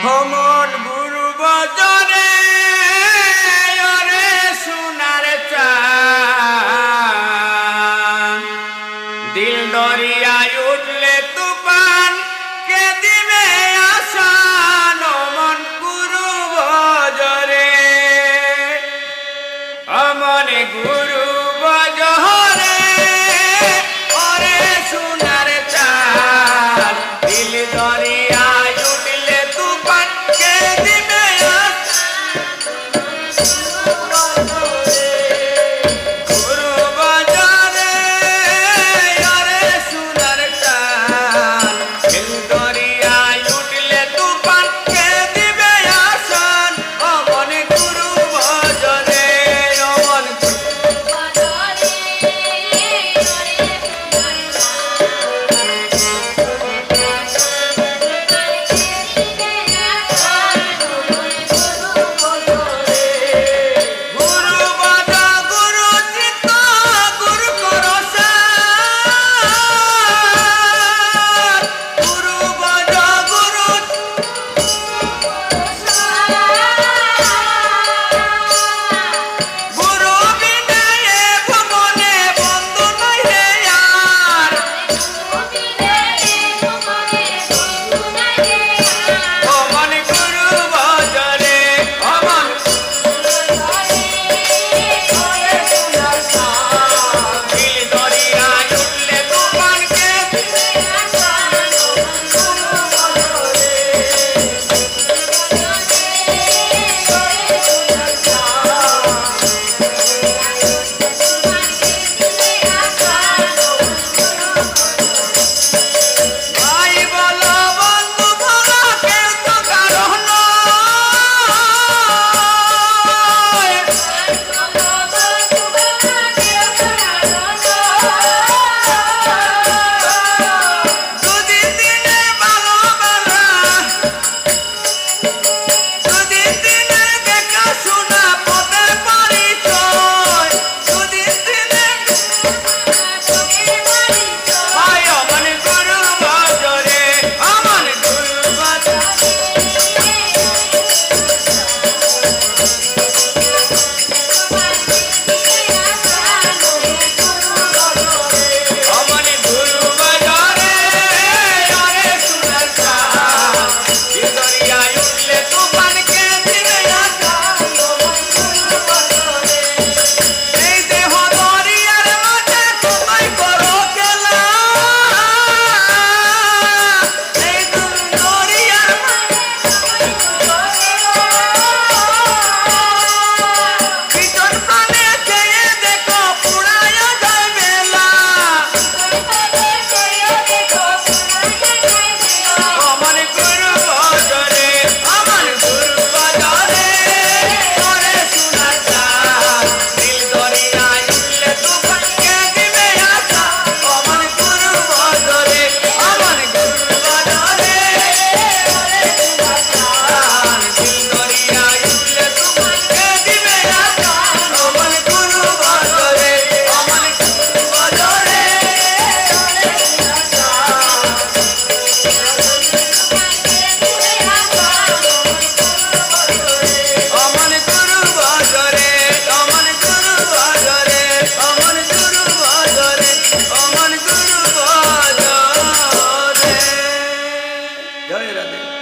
অমন গুরু বজরে ওরে সোনার চাঁদ দিল দরিয়ায় উঠলে তুফান কে দিবে আসান অমন গুরু বজরে অমন গুরু বজরে ওরে সোনার চাঁদ দিল দরিয়ায় উঠলে তুফান কে দিবে গুরু বজরে ওরে সোনার চাঁদ দিল দরিয়ায় উঠলে তুফান কে দিবে আসান অমন গুরু বজরে অমন গুরু বজ গুরু চিত্ত গুরু করসা গুরু বজ গুরু গুরু বিনয়ে ভুবনে বন্ধু নাই রে আর অমন গুরু বজরে অমন দিল দরিয়ায় উঠলে তুফান কে ভাই বলো বন্ধু বলো কেউ তো কারো নয় দুদিন দিনে ভালোবাসা দুদিন দিনে দেখা শোনা পথের পরিচয় দুদিন দিনে ভাই অমন গুরু বজরে অমন গুরু বজরে অমন গুরু বজরে ওরে সোনার চাঁদ দিল দরিয়ায় উঠলে তুফান কে দিবে আসান এই দেহ দরিয়ার মাঝে তোমায় করো খেলা এই দরিয়ার ভিতর প্রাণে চেয়ে দেখো পুরায় যায় বেলা অমন গুরু বজরে অমন গুরু বজরে ওরে সোনার চাঁদ দিল দরিয়ায় উঠলে তুফান কে দিবে আসান অমন গুরু বজরে অমন গুরু বজরে ওরে সোনার চাঁদ দিল দরিয়ায় উঠলে তুফান কে দিবে আসান অমন গুরু বজরে অমন গুরু বজরে ওরে সোনার চাঁদ অমন গুরু বজরে অমন গুরু বজরে অমন গুরু বজরে অমন গুরু বজরে জয় রাধে।